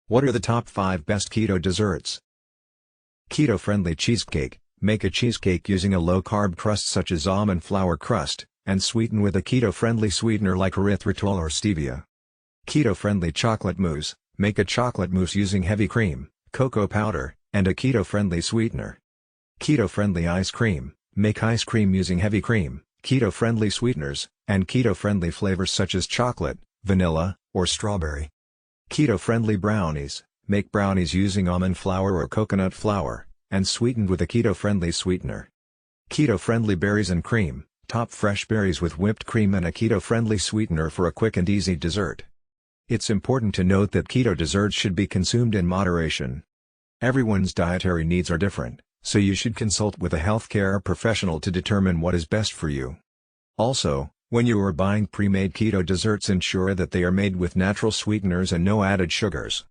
What are the top 5 best keto desserts? Keto-friendly cheesecake. Make a cheesecake using a low-carb crust such as almond flour crust, and sweeten with a keto-friendly sweetener like erythritol or stevia. Keto-friendly chocolate mousse. Make a chocolate mousse using heavy cream, cocoa powder, and a keto-friendly sweetener. Keto-friendly ice cream. Make ice cream using heavy cream, keto-friendly sweeteners, and keto-friendly flavors such as chocolate, vanilla, or strawberry. Keto-friendly brownies. Make brownies using almond flour or coconut flour, and sweetened with a keto-friendly sweetener. Keto-friendly berries and cream. Top fresh berries with whipped cream and a keto-friendly sweetener for a quick and easy dessert. It's important to note that keto desserts should be consumed in moderation. Everyone's dietary needs are different, so you should consult with a healthcare professional to determine what is best for you. Also, when you are buying pre-made keto desserts, ensure that they are made with natural sweeteners and no added sugars.